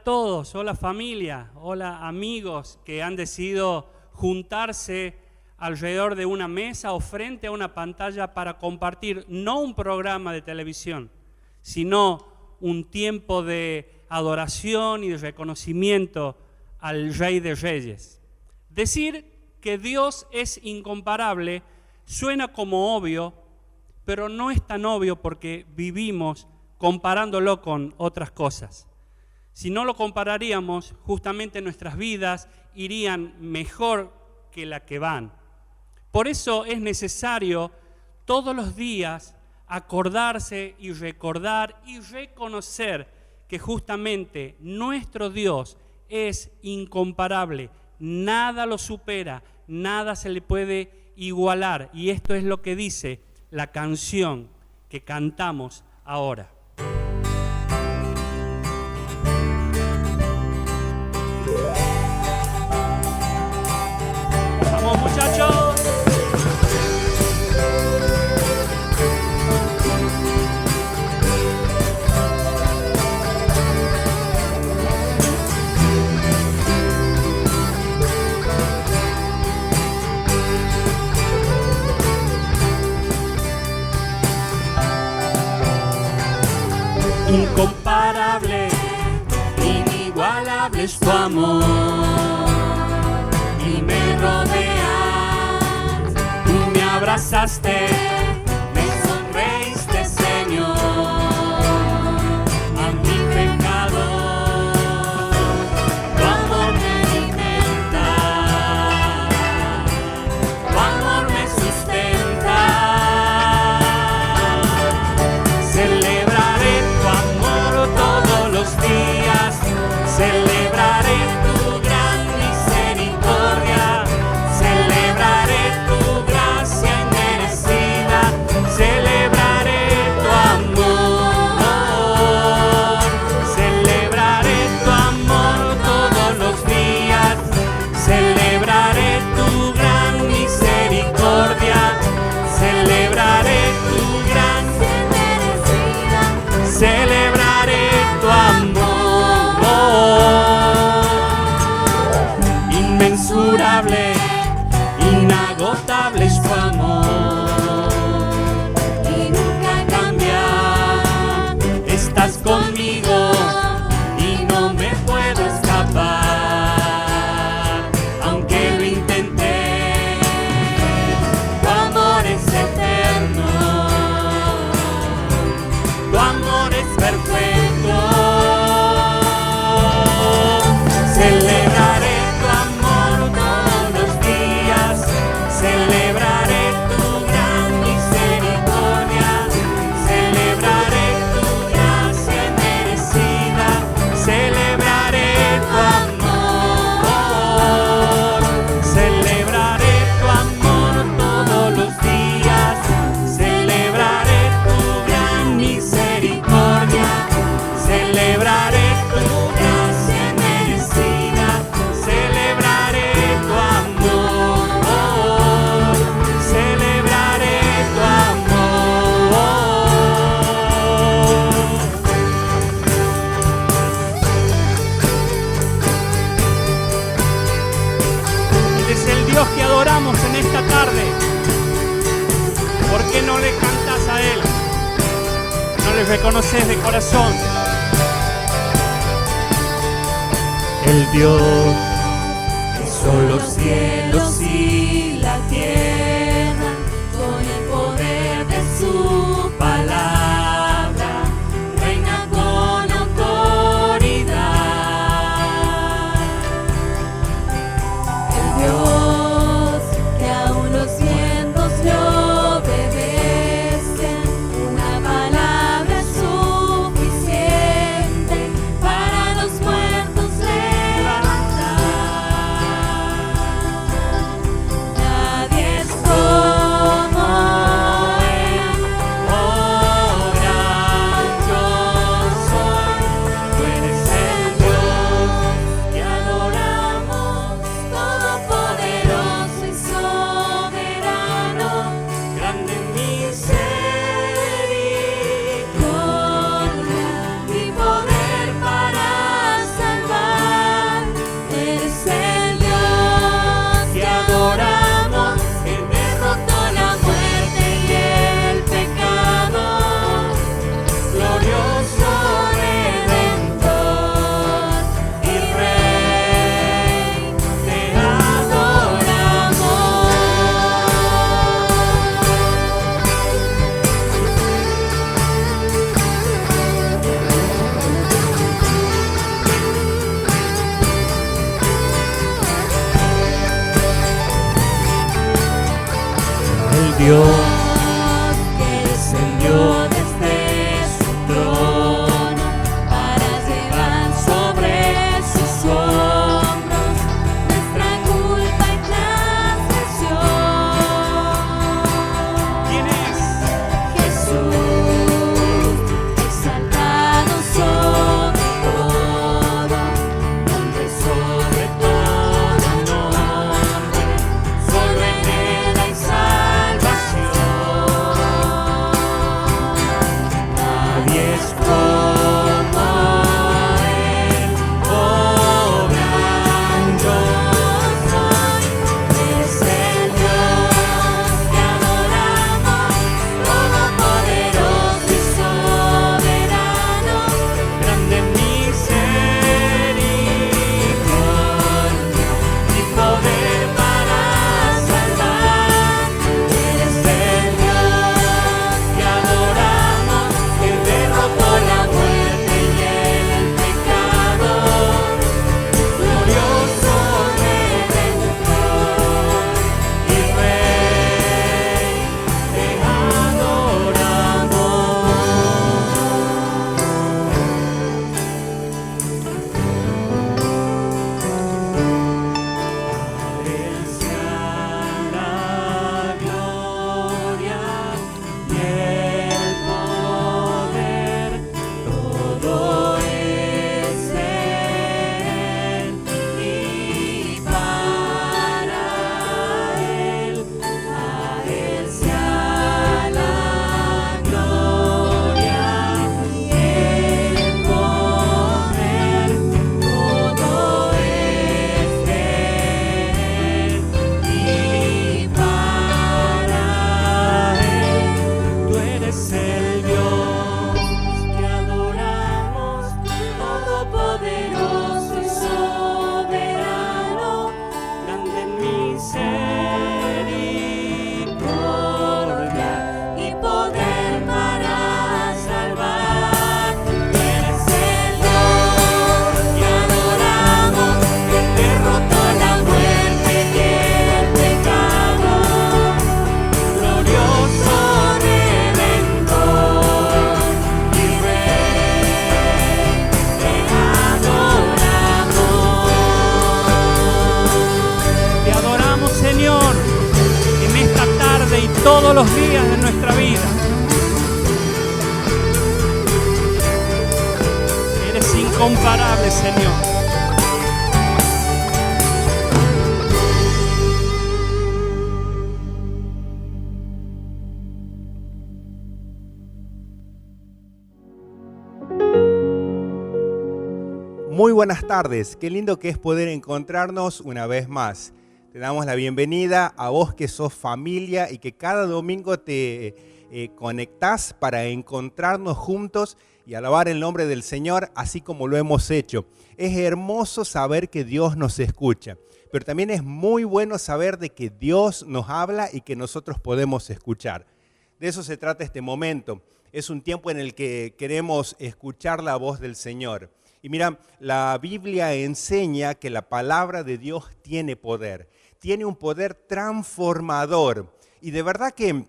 a todos, hola familia, hola amigos que han decidido juntarse alrededor de una mesa o frente a una pantalla para compartir no un programa de televisión, sino un tiempo de adoración y de reconocimiento al Rey de Reyes. Decir que Dios es incomparable suena como obvio, pero no es tan obvio porque vivimos comparándolo con otras cosas. Si no lo compararíamos, justamente nuestras vidas irían mejor que la que van. Por eso es necesario todos los días acordarse y recordar y reconocer que justamente nuestro Dios es incomparable, nada lo supera, nada se le puede igualar. Y esto es lo que dice la canción que cantamos ahora. ¡Vamos, muchachos! Incomparable, inigualable es tu amor, y me rodeas, tú me abrazaste, me sonreíste, Señor, a mi pecado, tu amor me alimenta, tu amor me sustenta, celebraré tu amor todos los días, celebraré tu gran misericordia, celebraré tu gracia inmerecida, celebraré tu amor, celebraré tu amor todos los días, celebraré tu gran misericordia, celebraré tu gran inmerecida, celebraré tu amor, inmensurable, inagotable es tu amor, y nunca cambia, estás conmigo y no me puedo escapar, aunque lo intenté, tu amor es eterno, tu amor es perfecto, celebraré tu amor todos los días, celebraré tu gran misericordia, celebraré tu gracia merecida, celebraré tu amor, celebraré tu amor todos los días, celebraré tu gran misericordia, celebraré tu gracia merecida, celebraré tu amor, celebraré tu amor. Él es el Dios que adoramos en esta tarde. ¿Por qué no le cantas a Él? No le reconoces de corazón. El Dios que hizo los cielos y la tierra con el poder de su palabra, reina con autoridad. El Dios que aún los vientos le obedecen, una palabra es suficiente para los muertos levantar. Dios que descendió desde su trono para llevar sobre sus hombros nuestra culpa y transgresión. ¿Quién es? Jesús, exaltado sobre todo, nombre sobre todo nombre, solo en Él hay salvación. Nadie es como Él, oh gran yo soy. Es el Dios que adoramos, todopoderoso y soberano, Grande en misericordia y poder para salvar. Eres el Dios que adoramos, que derrotó la muerte y el pecado, glorioso Redentor y Rey, te adoramos. Él sea la gloria y el poder, todo es de Él y para Él. A Él sea la gloria y el poder, todo es de Él y para Él. Tú eres el Dios que adoramos, todopoderoso y soberano, grande en misericordia y poder para salvar. Tú eres el Dios que adoramos, que derrotó la muerte y el pecado, glorioso Redentor y Rey, te adoramos. Te adoramos, Señor, en esta tarde y todos los días de nuestra vida. Eres incomparable, Señor. Muy buenas tardes, qué lindo que es poder encontrarnos una vez más. Te damos la bienvenida a vos que sos familia y que cada domingo te conectás para encontrarnos juntos y alabar el nombre del Señor, así como lo hemos hecho. Es hermoso saber que Dios nos escucha, pero también es muy bueno saber de que Dios nos habla y que nosotros podemos escuchar. De eso se trata este momento. Es un tiempo en el que queremos escuchar la voz del Señor. Y mira, la Biblia enseña que la palabra de Dios tiene poder. Tiene un poder transformador. Y de verdad que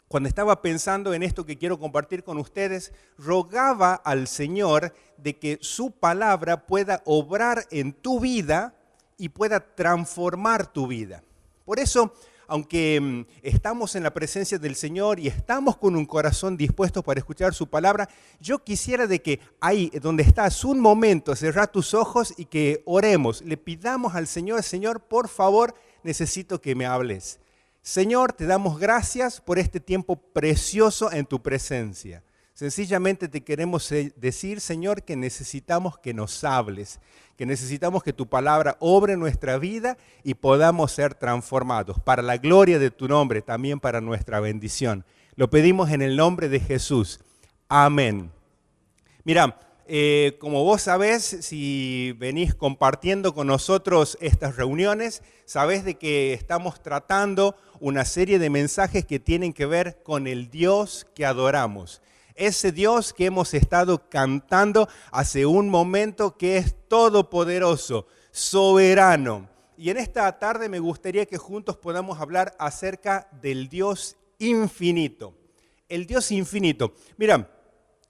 cuando estaba pensando en esto que quiero compartir con ustedes, rogaba al Señor de que su palabra pueda obrar en tu vida y pueda transformar tu vida. Por eso, aunque estamos en la presencia del Señor y estamos con un corazón dispuesto para escuchar su palabra, yo quisiera de que ahí donde estás un momento, cerrar tus ojos y que oremos, le pidamos al Señor, Señor, por favor, necesito que me hables. Señor, te damos gracias por este tiempo precioso en tu presencia. Sencillamente te queremos decir, Señor, que necesitamos que nos hables, que necesitamos que tu palabra obre en nuestra vida y podamos ser transformados para la gloria de tu nombre, también para nuestra bendición. Lo pedimos en el nombre de Jesús. Amén. Mira, como vos sabés, si venís compartiendo con nosotros estas reuniones, sabés de que estamos tratando una serie de mensajes que tienen que ver con el Dios que adoramos. Ese Dios que hemos estado cantando hace un momento, que es todopoderoso, soberano. Y en esta tarde me gustaría que juntos podamos hablar acerca del Dios infinito. El Dios infinito. Mira,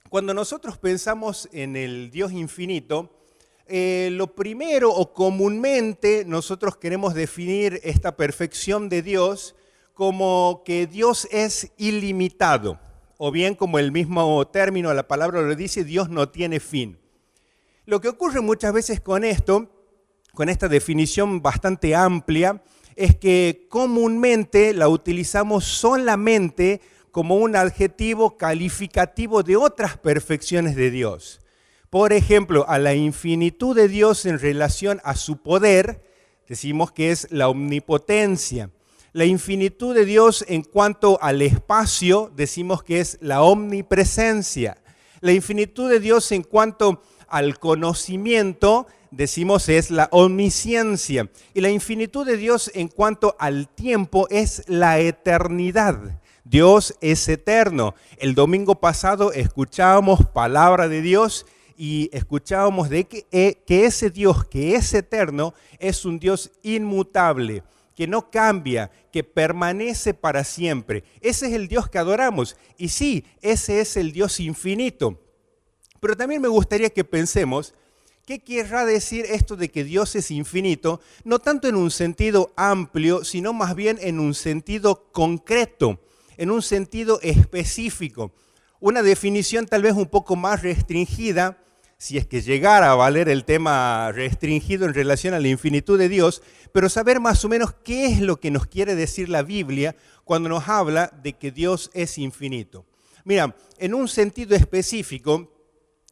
cuando nosotros pensamos en el Dios infinito, lo primero o comúnmente nosotros queremos definir esta perfección de Dios como que Dios es ilimitado, o bien como el mismo término, la palabra lo dice, Dios no tiene fin. Lo que ocurre muchas veces con esto, con esta definición bastante amplia, es que comúnmente la utilizamos solamente como un adjetivo calificativo de otras perfecciones de Dios. Por ejemplo, a la infinitud de Dios en relación a su poder, decimos que es la omnipotencia. La infinitud de Dios en cuanto al espacio, decimos que es la omnipresencia. La infinitud de Dios en cuanto al conocimiento, decimos es la omnisciencia. Y la infinitud de Dios en cuanto al tiempo es la eternidad. Dios es eterno. El domingo pasado escuchábamos palabra de Dios y escuchábamos de que ese Dios que es eterno es un Dios inmutable, que no cambia, que permanece para siempre. Ese es el Dios que adoramos. Y sí, ese es el Dios infinito. Pero también me gustaría que pensemos qué querrá decir esto de que Dios es infinito, no tanto en un sentido amplio, sino más bien en un sentido concreto, en un sentido específico. Una definición tal vez un poco más restringida, si es que llegara a valer el tema restringido en relación a la infinitud de Dios, pero saber más o menos qué es lo que nos quiere decir la Biblia cuando nos habla de que Dios es infinito. Mira, en un sentido específico,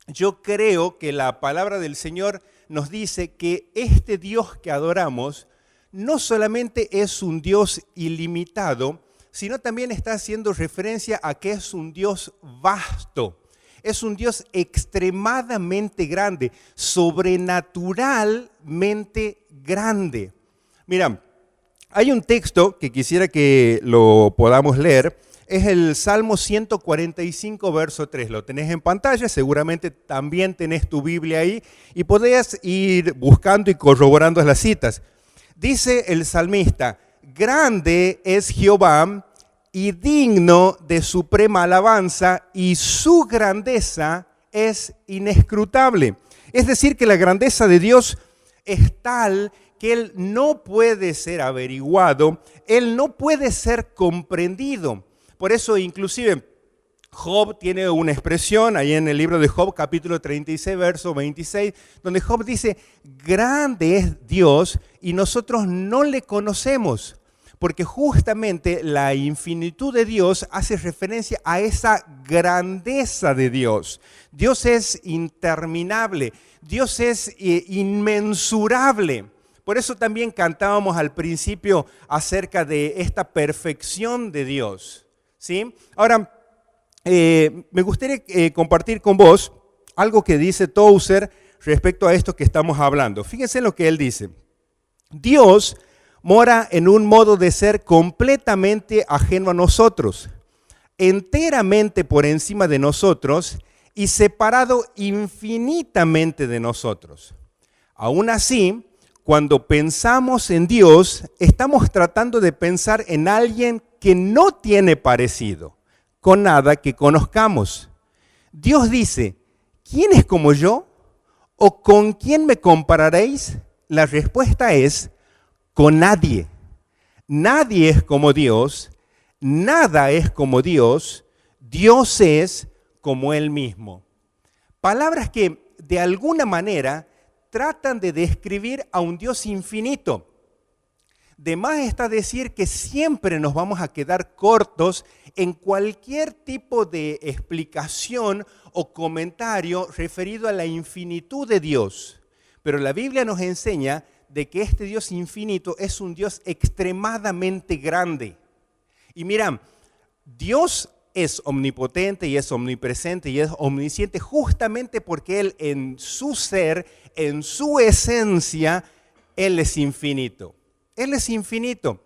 yo creo que la palabra del Señor nos dice que este Dios que adoramos no solamente es un Dios ilimitado, sino también está haciendo referencia a que es un Dios vasto. Es un Dios extremadamente grande, sobrenaturalmente grande. Mira, hay un texto que quisiera que lo podamos leer, es el Salmo 145, verso 3. Lo tenés en pantalla, seguramente también tenés tu Biblia ahí y podés ir buscando y corroborando las citas. Dice el salmista, grande es Jehová y digno de suprema alabanza, y su grandeza es inescrutable. Es decir, que la grandeza de Dios es tal que Él no puede ser averiguado, Él no puede ser comprendido. Por eso inclusive Job tiene una expresión ahí en el libro de Job, capítulo 36, verso 26, donde Job dice, grande es Dios y nosotros no le conocemos. Porque justamente la infinitud de Dios hace referencia a esa grandeza de Dios. Dios es interminable, Dios es inmensurable. Por eso también cantábamos al principio acerca de esta perfección de Dios, ¿sí? Ahora, me gustaría compartir con vos algo que dice Tozer respecto a esto que estamos hablando. Fíjense en lo que él dice. Dios mora en un modo de ser completamente ajeno a nosotros, enteramente por encima de nosotros y separado infinitamente de nosotros. Aún así, cuando pensamos en Dios, estamos tratando de pensar en alguien que no tiene parecido con nada que conozcamos. Dios dice, ¿quién es como yo? ¿O con quién me compararéis? La respuesta es, con nadie. Nadie es como Dios, nada es como Dios, Dios es como Él mismo. Palabras que de alguna manera tratan de describir a un Dios infinito. De más está decir que siempre nos vamos a quedar cortos en cualquier tipo de explicación o comentario referido a la infinitud de Dios. Pero la Biblia nos enseña de que este Dios infinito es un Dios extremadamente grande. Y mira, Dios es omnipotente y es omnipresente y es omnisciente justamente porque Él en su ser, en su esencia, Él es infinito. Él es infinito.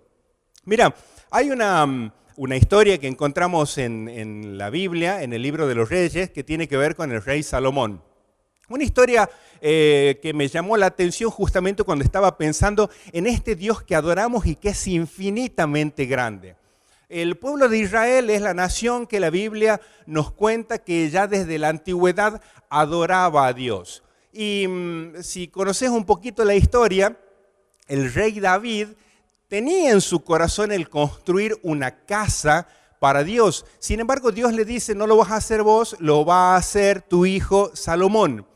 Mira, hay una historia que encontramos en la Biblia, en el libro de los Reyes, que tiene que ver con el rey Salomón. Una historia que me llamó la atención justamente cuando estaba pensando en este Dios que adoramos y que es infinitamente grande. El pueblo de Israel es la nación que la Biblia nos cuenta que ya desde la antigüedad adoraba a Dios. Y si conoces un poquito la historia, el rey David tenía en su corazón el construir una casa para Dios. Sin embargo, Dios le dice, no lo vas a hacer vos, lo va a hacer tu hijo Salomón.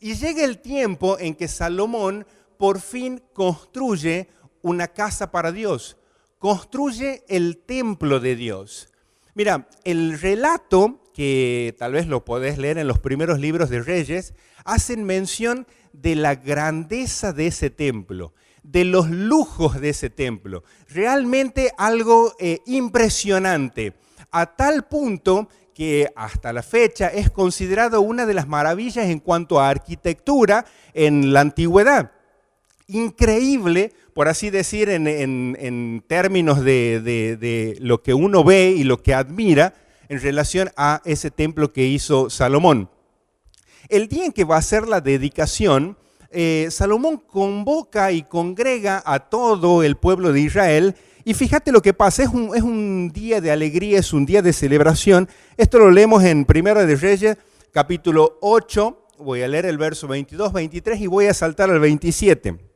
Y llega el tiempo en que Salomón por fin construye una casa para Dios. Construye el templo de Dios. Mira, el relato, que tal vez lo podés leer en los primeros libros de Reyes, hacen mención de la grandeza de ese templo, de los lujos de ese templo. Realmente algo impresionante, a tal punto que hasta la fecha es considerado una de las maravillas en cuanto a arquitectura en la antigüedad. Increíble, por así decir, en términos de lo que uno ve y lo que admira en relación a ese templo que hizo Salomón. El día en que va a ser la dedicación, Salomón convoca y congrega a todo el pueblo de Israel. Y fíjate lo que pasa, es un día de alegría, es un día de celebración. Esto lo leemos en Primera de Reyes, capítulo 8. Voy a leer el verso 22, 23 y voy a saltar al 27.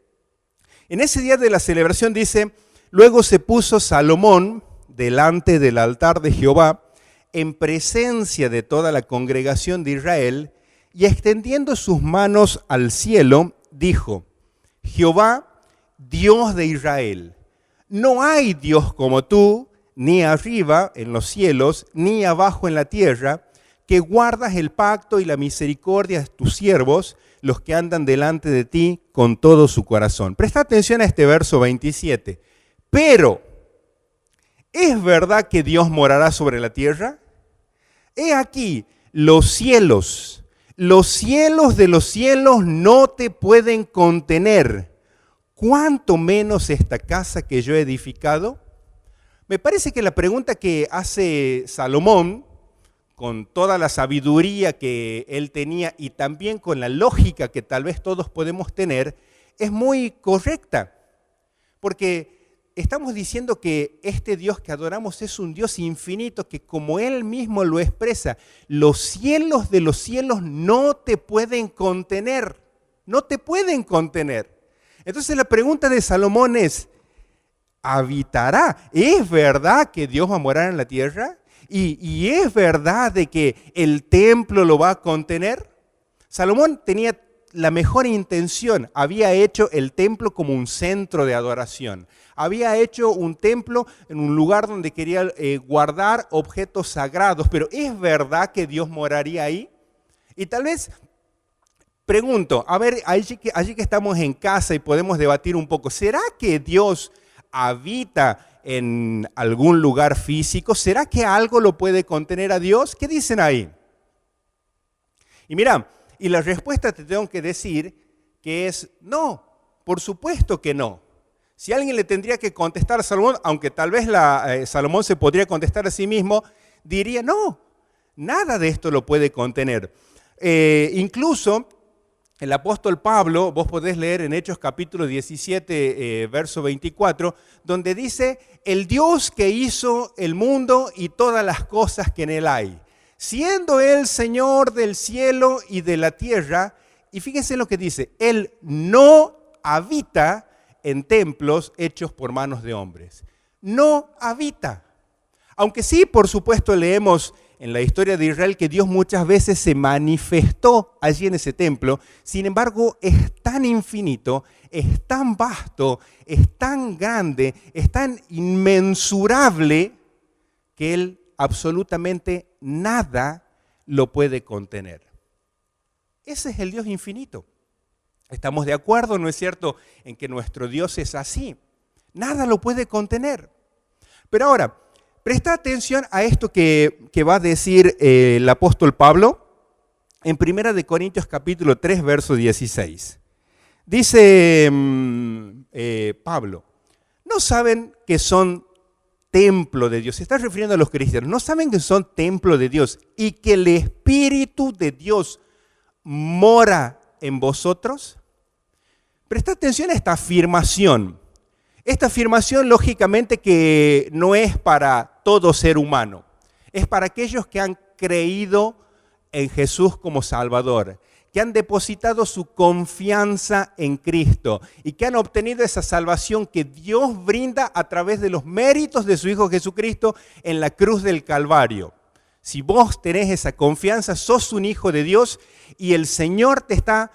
En ese día de la celebración dice, luego se puso Salomón delante del altar de Jehová, en presencia de toda la congregación de Israel, y extendiendo sus manos al cielo, dijo, Jehová, Dios de Israel, no hay Dios como tú, ni arriba en los cielos, ni abajo en la tierra, que guardas el pacto y la misericordia de tus siervos, los que andan delante de ti con todo su corazón. Presta atención a este verso 27. Pero, ¿es verdad que Dios morará sobre la tierra? He aquí, los cielos de los cielos no te pueden contener. ¿Cuánto menos esta casa que yo he edificado? Me parece que la pregunta que hace Salomón, con toda la sabiduría que él tenía y también con la lógica que tal vez todos podemos tener, es muy correcta. Porque estamos diciendo que este Dios que adoramos es un Dios infinito que, como Él mismo lo expresa, los cielos de los cielos no te pueden contener, no te pueden contener. Entonces la pregunta de Salomón es, ¿habitará? ¿Es verdad que Dios va a morar en la tierra? ¿Y es verdad de que el templo lo va a contener? Salomón tenía la mejor intención, había hecho el templo como un centro de adoración. Había hecho un templo en un lugar donde quería guardar objetos sagrados, pero ¿es verdad que Dios moraría ahí? Y tal vez pregunto, a ver, allí que estamos en casa y podemos debatir un poco, ¿será que Dios habita en algún lugar físico? ¿Será que algo lo puede contener a Dios? ¿Qué dicen ahí? Y mira, y la respuesta te tengo que decir que es no, por supuesto que no. Si alguien le tendría que contestar a Salomón, aunque tal vez Salomón se podría contestar a sí mismo, diría no, nada de esto lo puede contener. Incluso el apóstol Pablo, vos podés leer en Hechos capítulo 17, verso 24, donde dice, el Dios que hizo el mundo y todas las cosas que en él hay, siendo él Señor del cielo y de la tierra, y fíjense lo que dice, él no habita en templos hechos por manos de hombres. No habita. Aunque sí, por supuesto, leemos en la historia de Israel que Dios muchas veces se manifestó allí en ese templo, sin embargo es tan infinito, es tan vasto, es tan grande, es tan inmensurable que Él absolutamente nada lo puede contener. Ese es el Dios infinito. Estamos de acuerdo, ¿no es cierto?, en que nuestro Dios es así. Nada lo puede contener. Pero ahora, presta atención a esto que va a decir el apóstol Pablo en 1 Corintios capítulo 3, verso 16. Dice Pablo, ¿no saben que son templo de Dios? Se está refiriendo a los cristianos. ¿No saben que son templo de Dios y que el Espíritu de Dios mora en vosotros? Presta atención a esta afirmación. Esta afirmación, lógicamente, que no es para todo ser humano. Es para aquellos que han creído en Jesús como Salvador, que han depositado su confianza en Cristo y que han obtenido esa salvación que Dios brinda a través de los méritos de su Hijo Jesucristo en la cruz del Calvario. Si vos tenés esa confianza, sos un hijo de Dios y el Señor te está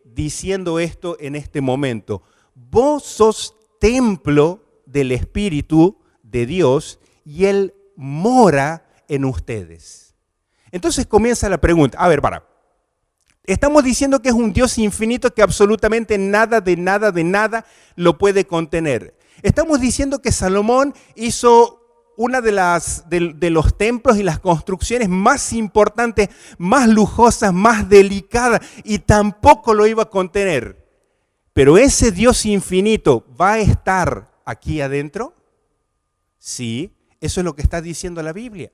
diciendo esto en este momento. Vos sos templo del Espíritu de Dios y Él mora en ustedes. Entonces comienza la pregunta. A ver, estamos diciendo que es un Dios infinito que absolutamente nada de nada lo puede contener. Estamos diciendo que Salomón hizo una de los templos y las construcciones más importantes, más lujosas, más delicadas, y tampoco lo iba a contener. Pero ese Dios infinito va a estar aquí adentro. Sí, eso es lo que está diciendo la Biblia.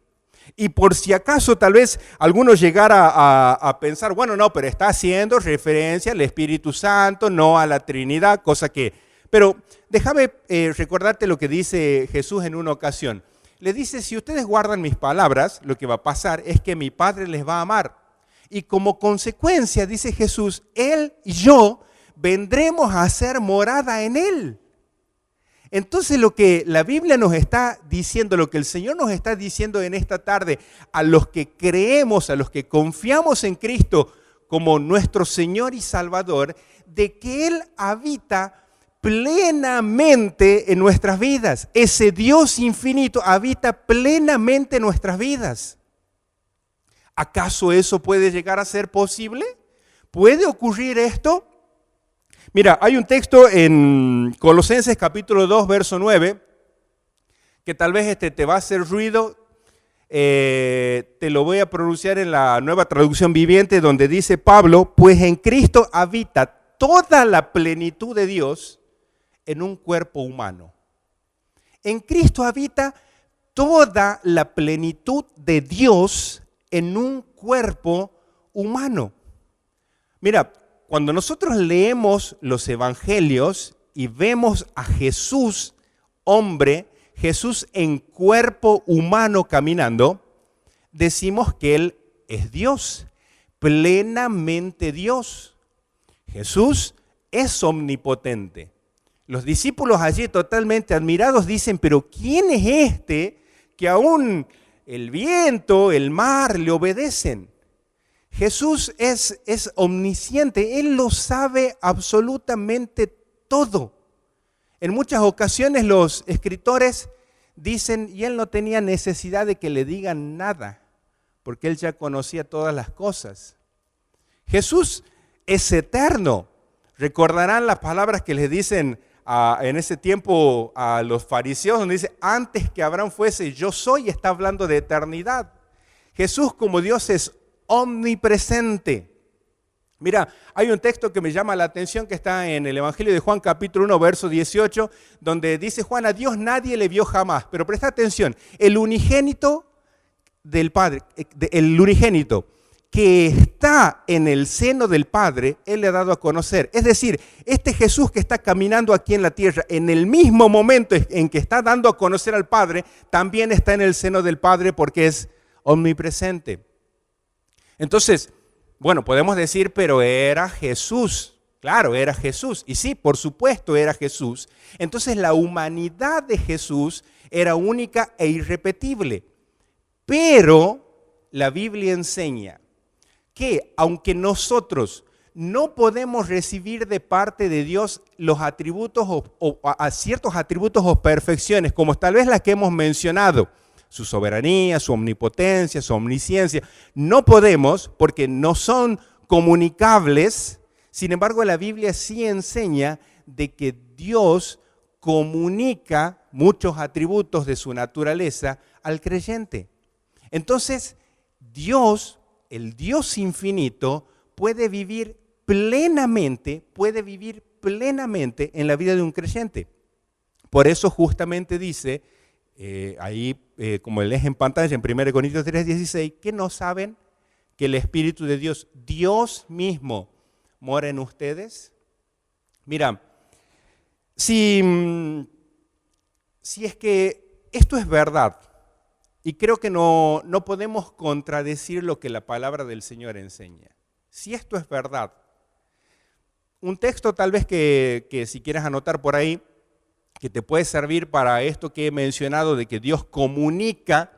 Y por si acaso tal vez alguno llegara a pensar, bueno, no, pero está haciendo referencia al Espíritu Santo, no a la Trinidad, cosa que... Pero déjame recordarte lo que dice Jesús en una ocasión. Le dice, si ustedes guardan mis palabras, lo que va a pasar es que mi Padre les va a amar. Y como consecuencia, dice Jesús, Él y yo vendremos a hacer morada en Él. Entonces lo que la Biblia nos está diciendo, lo que el Señor nos está diciendo en esta tarde, a los que creemos, a los que confiamos en Cristo como nuestro Señor y Salvador, de que Él habita plenamente en nuestras vidas. Ese Dios infinito habita plenamente en nuestras vidas. ¿Acaso eso puede llegar a ser posible? ¿Puede ocurrir esto? Mira, hay un texto en Colosenses capítulo 2, verso 9, que tal vez te va a hacer ruido. Te lo voy a pronunciar en la Nueva Traducción Viviente, donde dice Pablo, pues en Cristo habita toda la plenitud de Dios en un cuerpo humano. En Cristo habita toda la plenitud de Dios en un cuerpo humano. Mira, cuando nosotros leemos los evangelios y vemos a Jesús, hombre, Jesús en cuerpo humano caminando, decimos que Él es Dios, plenamente Dios. Jesús es omnipotente. Los discípulos allí totalmente admirados dicen, pero ¿quién es este que aún el viento, el mar le obedecen? Jesús es omnisciente, Él lo sabe absolutamente todo. En muchas ocasiones los escritores dicen, y Él no tenía necesidad de que le digan nada, porque Él ya conocía todas las cosas. Jesús es eterno. Recordarán las palabras que les dicen en ese tiempo a los fariseos, donde dice, antes que Abraham fuese, yo soy, está hablando de eternidad. Jesús como Dios es omnipresente. Mira, hay un texto que me llama la atención que está en el Evangelio de Juan capítulo 1, verso 18, donde dice Juan, a Dios nadie le vio jamás. Pero presta atención, el unigénito del Padre, el unigénito que está en el seno del Padre, Él le ha dado a conocer. Es decir, este Jesús que está caminando aquí en la tierra, en el mismo momento en que está dando a conocer al Padre, también está en el seno del Padre porque es omnipresente. Entonces, bueno, podemos decir, pero era Jesús. Claro, era Jesús. Y sí, por supuesto, era Jesús. Entonces, la humanidad de Jesús era única e irrepetible. Pero la Biblia enseña que aunque nosotros no podemos recibir de parte de Dios los atributos o a ciertos atributos o perfecciones, como tal vez las que hemos mencionado, su soberanía, su omnipotencia, su omnisciencia, no podemos porque no son comunicables. Sin embargo, la Biblia sí enseña de que Dios comunica muchos atributos de su naturaleza al creyente. Entonces, Dios, el Dios infinito, puede vivir plenamente en la vida de un creyente. Por eso justamente dice, como lees en pantalla en 1 Corintios 3:16, que no saben que el Espíritu de Dios, Dios mismo, mora en ustedes. Mira, Si es que esto es verdad, y creo que no podemos contradecir lo que la palabra del Señor enseña. Si esto es verdad, un texto tal vez que si quieres anotar por ahí, que te puede servir para esto que he mencionado de que Dios comunica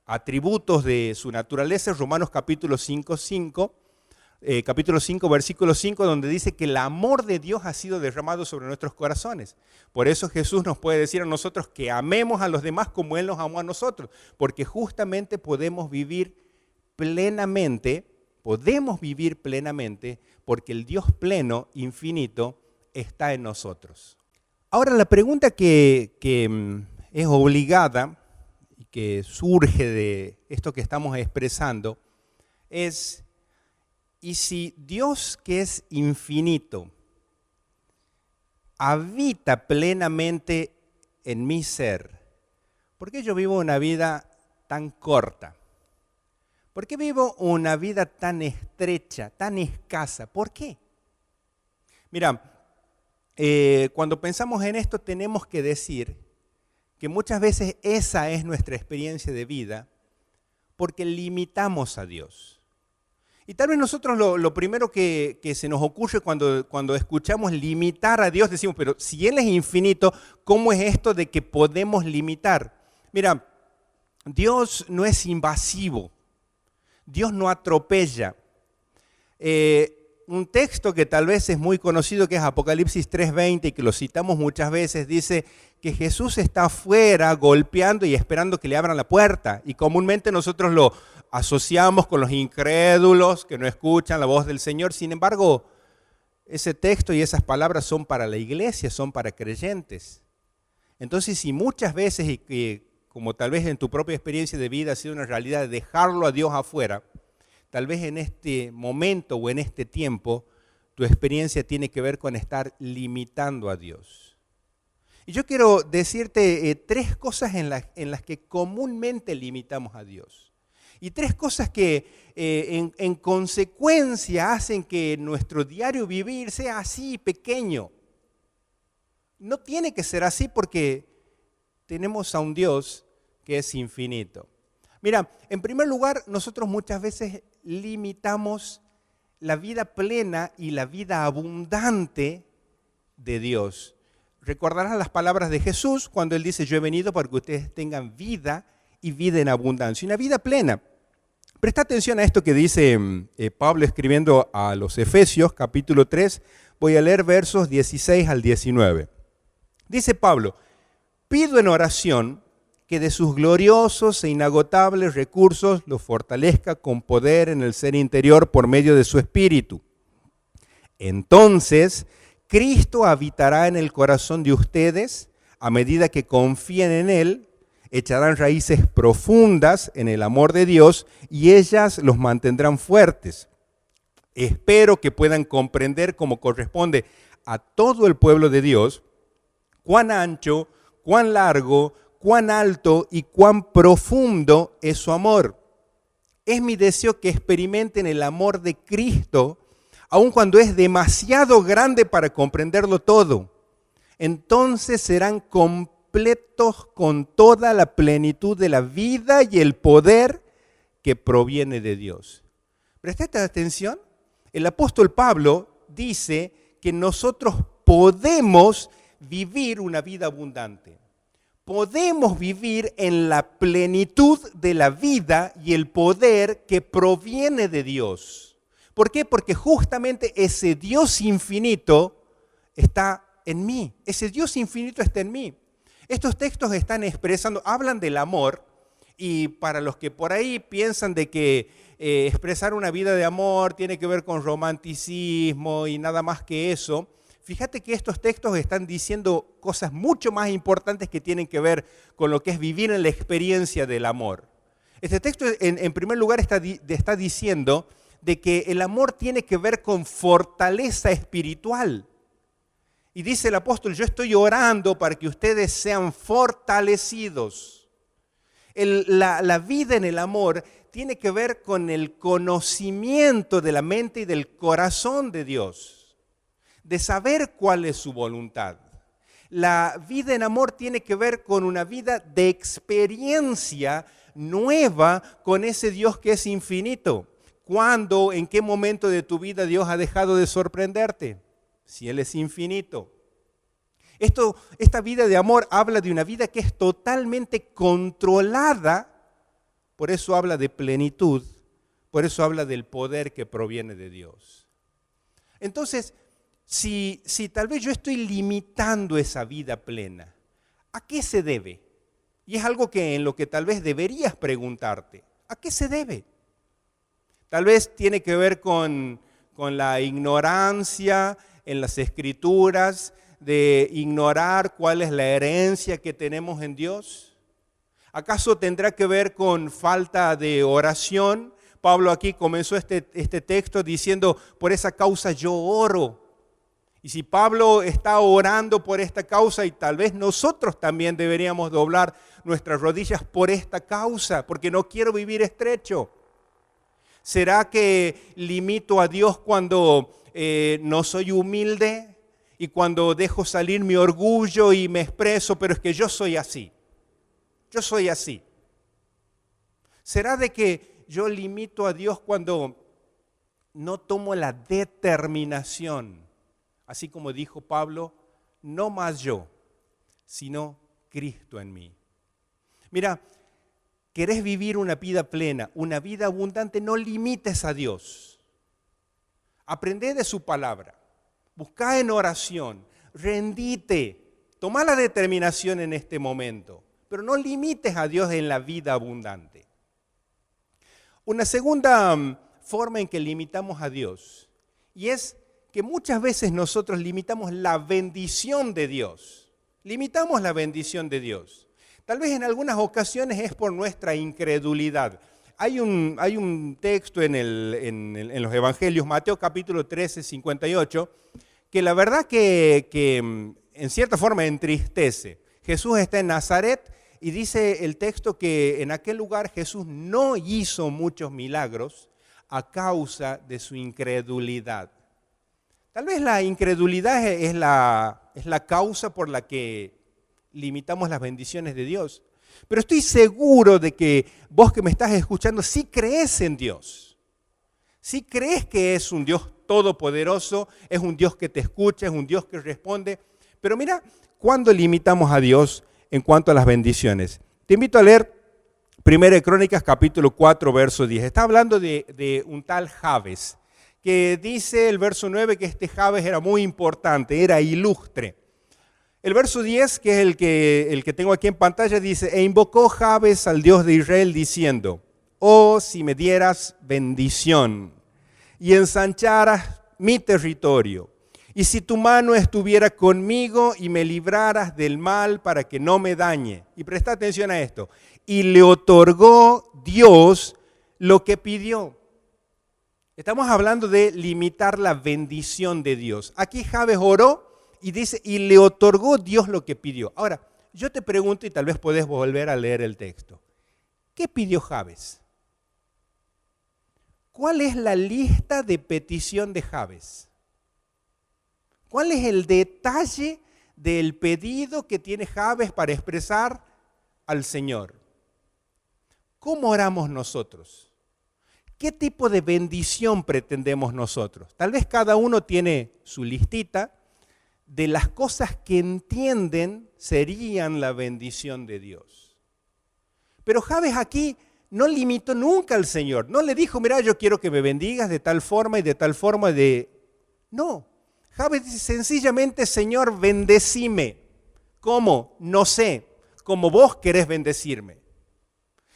atributos de su naturaleza, Romanos capítulo 5, versículo 5, donde dice que el amor de Dios ha sido derramado sobre nuestros corazones. Por eso Jesús nos puede decir a nosotros que amemos a los demás como Él nos amó a nosotros, porque justamente podemos vivir plenamente porque el Dios pleno, infinito, está en nosotros. Ahora la pregunta que es obligada y que surge de esto que estamos expresando es: ¿y si Dios, que es infinito, habita plenamente en mi ser, por qué yo vivo una vida tan corta? ¿Por qué vivo una vida tan estrecha, tan escasa? ¿Por qué? Mira, cuando pensamos en esto tenemos que decir que muchas veces esa es nuestra experiencia de vida porque limitamos a Dios. Y tal vez nosotros lo primero que se nos ocurre cuando escuchamos limitar a Dios, decimos, pero si Él es infinito, ¿cómo es esto de que podemos limitar? Mira, Dios no es invasivo, Dios no atropella. Un texto que tal vez es muy conocido, que es Apocalipsis 3:20, y que lo citamos muchas veces, dice que Jesús está afuera golpeando y esperando que le abran la puerta. Y comúnmente nosotros lo asociamos con los incrédulos que no escuchan la voz del Señor. Sin embargo, ese texto y esas palabras son para la iglesia, son para creyentes. Entonces, si muchas veces, y que como tal vez en tu propia experiencia de vida ha sido una realidad de dejarlo a Dios afuera, tal vez en este momento o en este tiempo tu experiencia tiene que ver con estar limitando a Dios. Y yo quiero decirte tres cosas en las que comúnmente limitamos a Dios. Y tres cosas que en consecuencia hacen que nuestro diario vivir sea así, pequeño. No tiene que ser así porque tenemos a un Dios que es infinito. Mira, en primer lugar, nosotros muchas veces limitamos la vida plena y la vida abundante de Dios. Recordarás las palabras de Jesús cuando Él dice: yo he venido para que ustedes tengan vida y vida en abundancia, una vida plena. Presta atención a esto que dice Pablo escribiendo a los Efesios, capítulo 3. Voy a leer versos 16 al 19. Dice Pablo: pido en oración que de sus gloriosos e inagotables recursos los fortalezca con poder en el ser interior por medio de su Espíritu. Entonces, Cristo habitará en el corazón de ustedes, a medida que confíen en Él, echarán raíces profundas en el amor de Dios y ellas los mantendrán fuertes. Espero que puedan comprender como corresponde a todo el pueblo de Dios cuán ancho, cuán largo, cuán alto y cuán profundo es su amor. Es mi deseo que experimenten el amor de Cristo, aun cuando es demasiado grande para comprenderlo todo. Entonces serán completos con toda la plenitud de la vida y el poder que proviene de Dios. ¿Prestaste atención? El apóstol Pablo dice que nosotros podemos vivir una vida abundante. Podemos vivir en la plenitud de la vida y el poder que proviene de Dios. ¿Por qué? Porque justamente ese Dios infinito está en mí. Ese Dios infinito está en mí. Estos textos están expresando, hablan del amor, y para los que por ahí piensan de que expresar una vida de amor tiene que ver con romanticismo y nada más que eso, fíjate que estos textos están diciendo cosas mucho más importantes que tienen que ver con lo que es vivir en la experiencia del amor. Este texto, en primer lugar, está diciendo de que el amor tiene que ver con fortaleza espiritual. Y dice el apóstol: yo estoy orando para que ustedes sean fortalecidos. La vida en el amor tiene que ver con el conocimiento de la mente y del corazón de Dios, de saber cuál es su voluntad, La vida en amor tiene que ver con una vida de experiencia nueva con ese Dios que es infinito. ¿Cuándo, en qué momento de tu vida Dios ha dejado de sorprenderte? Si Él es infinito. Esta vida de amor habla de una vida que es totalmente controlada, por eso habla de plenitud, por eso habla del poder que proviene de Dios. Entonces, si tal vez yo estoy limitando esa vida plena, ¿a qué se debe? Y es algo en lo que tal vez deberías preguntarte. ¿A qué se debe? Tal vez tiene que ver con la ignorancia en las Escrituras, de ignorar cuál es la herencia que tenemos en Dios. ¿Acaso tendrá que ver con falta de oración? Pablo aquí comenzó este texto diciendo, por esa causa yo oro. Y si Pablo está orando por esta causa, y tal vez nosotros también deberíamos doblar nuestras rodillas por esta causa, porque no quiero vivir estrecho. ¿Será que limito a Dios cuando no soy humilde y cuando dejo salir mi orgullo y me expreso, pero es que yo soy así? Yo soy así. ¿Será de que yo limito a Dios cuando no tomo la determinación? Así como dijo Pablo, no más yo, sino Cristo en mí. Mira, ¿querés vivir una vida plena, una vida abundante? No limites a Dios. Aprende de su palabra. Busca en oración. Rendite. Toma la determinación en este momento. Pero no limites a Dios en la vida abundante. Una segunda forma en que limitamos a Dios, y es que muchas veces nosotros limitamos la bendición de Dios. Limitamos la bendición de Dios. Tal vez en algunas ocasiones es por nuestra incredulidad. Hay un texto en los Evangelios, Mateo capítulo 13, 58, que la verdad que en cierta forma entristece. Jesús está en Nazaret y dice el texto que en aquel lugar Jesús no hizo muchos milagros a causa de su incredulidad. Tal vez la incredulidad es la causa por la que limitamos las bendiciones de Dios. Pero estoy seguro de que vos que me estás escuchando sí crees en Dios. Sí crees que es un Dios todopoderoso, es un Dios que te escucha, es un Dios que responde. Pero mira, ¿cuándo limitamos a Dios en cuanto a las bendiciones? Te invito a leer 1 Crónicas capítulo 4, verso 10. Está hablando de un tal Jabes, que dice el verso 9 que este Jabes era muy importante, era ilustre. El verso 10, que es el que tengo aquí en pantalla, dice, e invocó Jabes al Dios de Israel diciendo, oh, si me dieras bendición y ensancharas mi territorio, y si tu mano estuviera conmigo y me libraras del mal para que no me dañe. Y presta atención a esto. Y le otorgó Dios lo que pidió. Estamos hablando de limitar la bendición de Dios. Aquí Jabes oró y dice, y le otorgó Dios lo que pidió. Ahora, yo te pregunto y tal vez podés volver a leer el texto. ¿Qué pidió Jabes? ¿Cuál es la lista de petición de Jabes? ¿Cuál es el detalle del pedido que tiene Jabes para expresar al Señor? ¿Cómo oramos nosotros? ¿Qué tipo de bendición pretendemos nosotros? Tal vez cada uno tiene su listita de las cosas que entienden serían la bendición de Dios. Pero Jabes aquí no limitó nunca al Señor. No le dijo, mira, yo quiero que me bendigas de tal forma y de tal forma de... No. Jabes dice sencillamente, Señor, bendecime. ¿Cómo? No sé. Como vos querés bendecirme.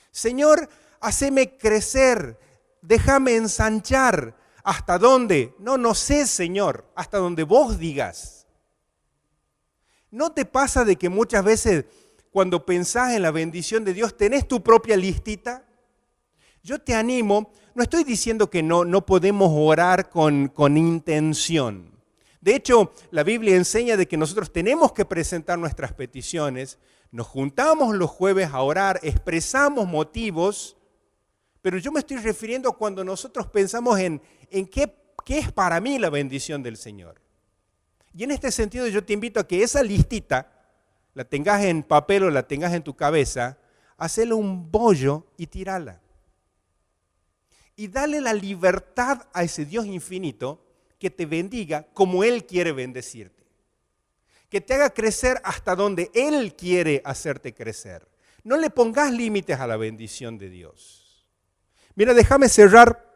Señor, haceme crecer. Déjame ensanchar. ¿Hasta dónde? No sé, Señor. Hasta donde vos digas. ¿No te pasa de que muchas veces cuando pensás en la bendición de Dios tenés tu propia listita? Yo te animo, no estoy diciendo que no podemos orar con intención. De hecho, la Biblia enseña de que nosotros tenemos que presentar nuestras peticiones, nos juntamos los jueves a orar, expresamos motivos, pero yo me estoy refiriendo a cuando nosotros pensamos en qué es para mí la bendición del Señor. Y en este sentido yo te invito a que esa listita la tengas en papel o la tengas en tu cabeza, hacele un bollo y tirala. Y dale la libertad a ese Dios infinito que te bendiga como Él quiere bendecirte. Que te haga crecer hasta donde Él quiere hacerte crecer. No le pongas límites a la bendición de Dios. Mira, déjame cerrar.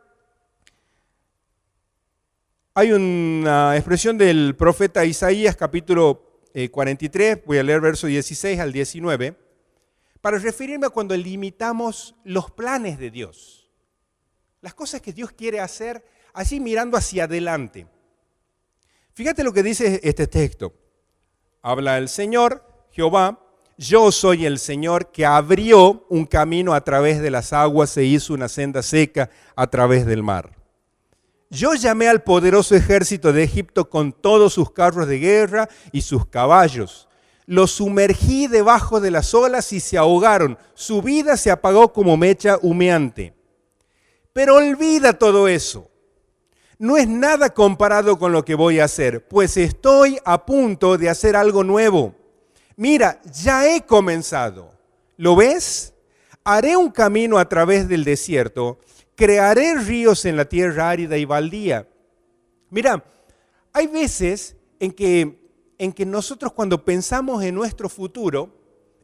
Hay una expresión del profeta Isaías, capítulo 43, voy a leer verso 16 al 19, para referirme a cuando limitamos los planes de Dios. Las cosas que Dios quiere hacer, así mirando hacia adelante. Fíjate lo que dice este texto. Habla el Señor, Jehová, yo soy el Señor que abrió un camino a través de las aguas e hizo una senda seca a través del mar. Yo llamé al poderoso ejército de Egipto con todos sus carros de guerra y sus caballos. Los sumergí debajo de las olas y se ahogaron. Su vida se apagó como mecha humeante. Pero olvida todo eso. No es nada comparado con lo que voy a hacer, pues estoy a punto de hacer algo nuevo. Mira, ya he comenzado. ¿Lo ves? Haré un camino a través del desierto. Crearé ríos en la tierra árida y baldía. Mira, hay veces en que nosotros cuando pensamos en nuestro futuro,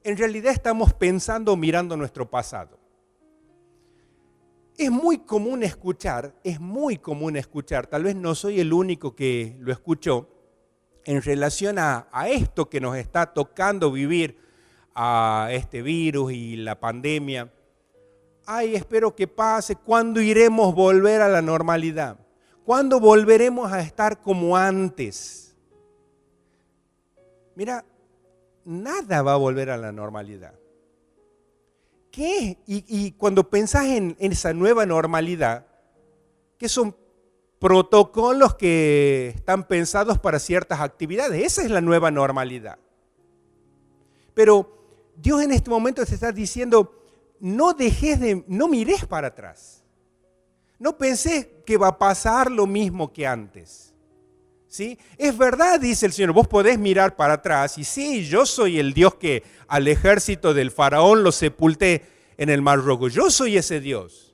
en realidad estamos pensando mirando nuestro pasado. Es muy común escuchar, tal vez no soy el único que lo escuchó, en relación a esto que nos está tocando vivir, a este virus y la pandemia. Ay, espero que pase. ¿Cuándo iremos a volver a la normalidad? ¿Cuándo volveremos a estar como antes? Mira, nada va a volver a la normalidad. ¿Qué? Y cuando pensás en esa nueva normalidad, ¿qué son protocolos que están pensados para ciertas actividades? Esa es la nueva normalidad. Pero Dios en este momento te está diciendo, no mires para atrás. No pensés que va a pasar lo mismo que antes. ¿Sí? Es verdad, dice el Señor, vos podés mirar para atrás y sí, yo soy el Dios que al ejército del faraón lo sepulté en el Mar Rojo. Yo soy ese Dios.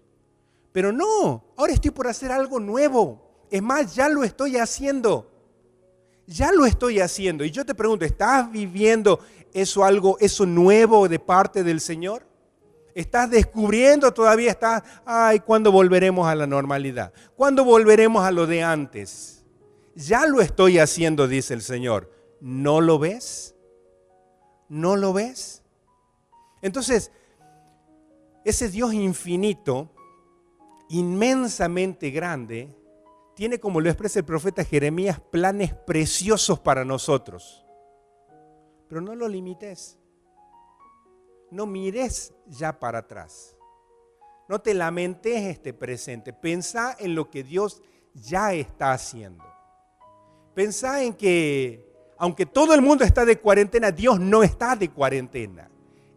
Pero no, ahora estoy por hacer algo nuevo. Es más, ya lo estoy haciendo. Ya lo estoy haciendo. Y yo te pregunto, ¿estás viviendo eso nuevo de parte del Señor? ¿Estás descubriendo todavía? ¿Cuándo volveremos a la normalidad? ¿Cuándo volveremos a lo de antes? Ya lo estoy haciendo, dice el Señor. ¿No lo ves? ¿No lo ves? Entonces, ese Dios infinito, inmensamente grande, tiene, como lo expresa el profeta Jeremías, planes preciosos para nosotros. Pero no lo limites. No mires ya para atrás. No te lamentes este presente. Pensá en lo que Dios ya está haciendo. Pensá en que, aunque todo el mundo está de cuarentena, Dios no está de cuarentena.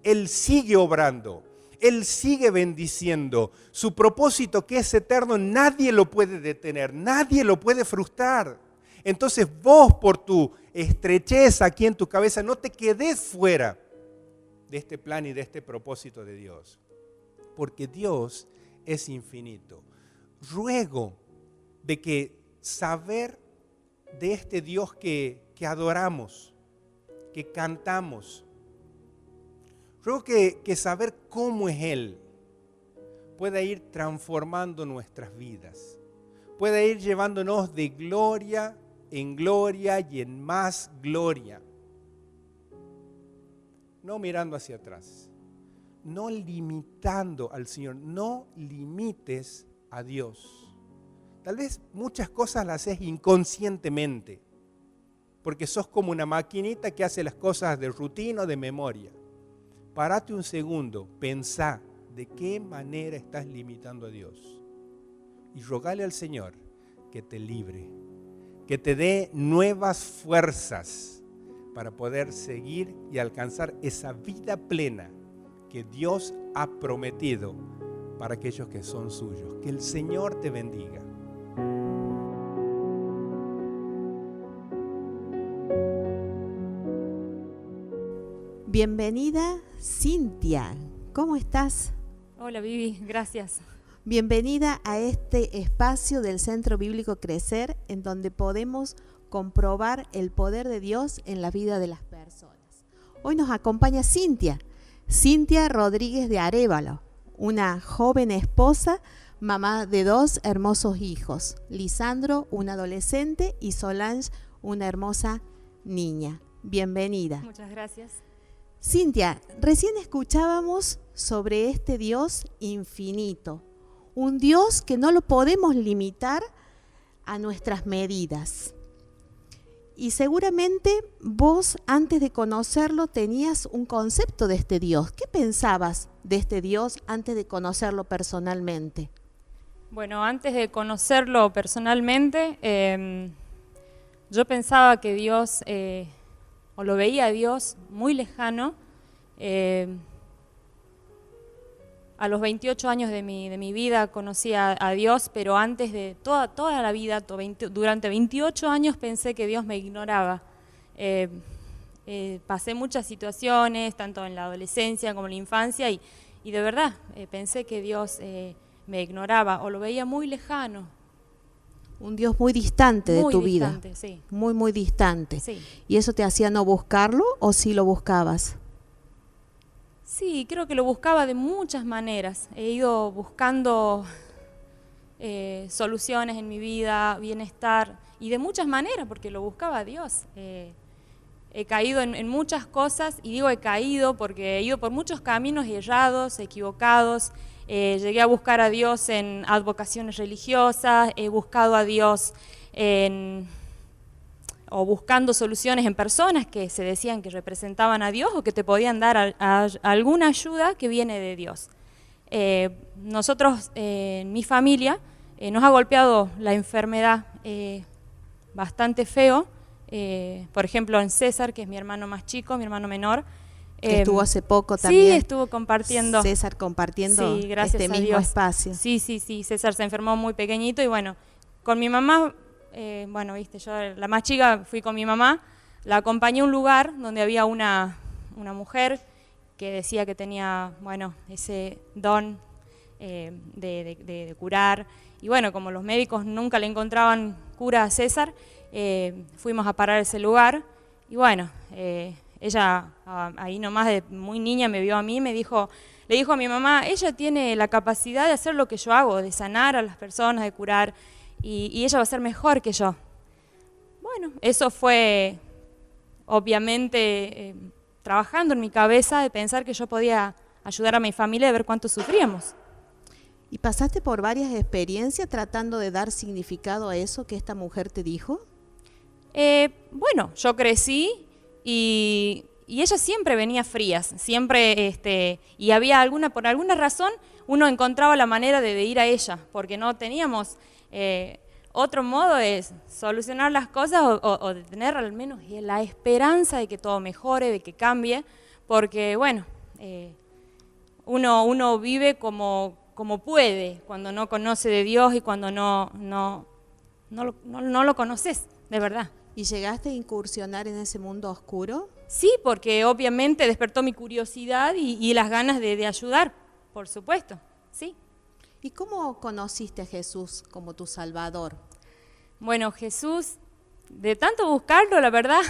Él sigue obrando. Él sigue bendiciendo. Su propósito, que es eterno, nadie lo puede detener. Nadie lo puede frustrar. Entonces vos, por tu estrechez aquí en tu cabeza, no te quedes fuera de este plan y de este propósito de Dios. Porque Dios es infinito. Ruego de que saber de este Dios que adoramos, que cantamos, ruego que saber cómo es Él pueda ir transformando nuestras vidas, pueda ir llevándonos de gloria en gloria y en más gloria. No mirando hacia atrás, no limitando al Señor, no limites a Dios. Tal vez muchas cosas las haces inconscientemente, porque sos como una maquinita que hace las cosas de rutina o de memoria. Párate un segundo, pensá de qué manera estás limitando a Dios y rogale al Señor que te libre, que te dé nuevas fuerzas para poder seguir y alcanzar esa vida plena que Dios ha prometido para aquellos que son suyos. Que el Señor te bendiga. Bienvenida, Cintia. ¿Cómo estás? Hola Vivi, gracias. Bienvenida a este espacio del Centro Bíblico Crecer, en donde podemos comprobar el poder de Dios en la vida de las personas. Hoy nos acompaña Cintia Rodríguez de Arévalo, una joven esposa, mamá de 2 hermosos hijos, Lisandro, un adolescente, y Solange, una hermosa niña. Bienvenida. Muchas gracias. Cintia, recién escuchábamos sobre este Dios infinito, un Dios que no lo podemos limitar a nuestras medidas. Y seguramente vos, antes de conocerlo, tenías un concepto de este Dios. ¿Qué pensabas de este Dios antes de conocerlo personalmente? Bueno, antes de conocerlo personalmente, yo pensaba que Dios, o lo veía a Dios muy lejano. A los 28 años de mi vida conocí a Dios, pero antes de toda la vida, durante 28 años pensé que Dios me ignoraba. Pasé muchas situaciones, tanto en la adolescencia como en la infancia, y de verdad pensé que Dios me ignoraba o lo veía muy lejano. Un Dios muy distante de tu vida. Muy distante, sí. Muy, muy distante. Sí. ¿Y eso te hacía no buscarlo o sí lo buscabas? Sí, creo que lo buscaba de muchas maneras. He ido buscando soluciones en mi vida, bienestar, y de muchas maneras, porque lo buscaba a Dios. He caído en muchas cosas, y digo he caído porque he ido por muchos caminos errados, equivocados. Llegué a buscar a Dios en advocaciones religiosas, he buscado a Dios o buscando soluciones en personas que se decían que representaban a Dios o que te podían dar alguna ayuda que viene de Dios. Nosotros, en mi familia, nos ha golpeado la enfermedad bastante feo. Por ejemplo, en César, que es mi hermano más chico, mi hermano menor. Que estuvo hace poco también. Sí, estuvo compartiendo. César compartiendo Sí, gracias este a mismo Dios. espacio. Sí, César se enfermó muy pequeñito y bueno, con mi mamá, bueno, viste, yo la más chica fui con mi mamá, la acompañé a un lugar donde había una mujer que decía que tenía, bueno, ese don de curar. Y bueno, como los médicos nunca le encontraban cura a César, fuimos a parar a ese lugar y bueno, ella ahí nomás de muy niña me vio a mí y le dijo a mi mamá, ella tiene la capacidad de hacer lo que yo hago, de sanar a las personas, de curar, y ella va a ser mejor que yo. Bueno, eso fue obviamente trabajando en mi cabeza de pensar que yo podía ayudar a mi familia, de ver cuánto sufríamos. ¿Y pasaste por varias experiencias tratando de dar significado a eso que esta mujer te dijo? Bueno, yo crecí y ella siempre venía frías, siempre, y había por alguna razón, uno encontraba la manera de ir a ella, porque no teníamos otro modo de solucionar las cosas o de tener al menos la esperanza de que todo mejore, de que cambie, porque bueno, uno vive como puede cuando no conoce de Dios y cuando no lo conoces, de verdad. ¿Y llegaste a incursionar en ese mundo oscuro? Sí, porque obviamente despertó mi curiosidad y las ganas de ayudar, por supuesto, sí. ¿Y cómo conociste a Jesús como tu Salvador? Bueno, Jesús, de tanto buscarlo, la verdad,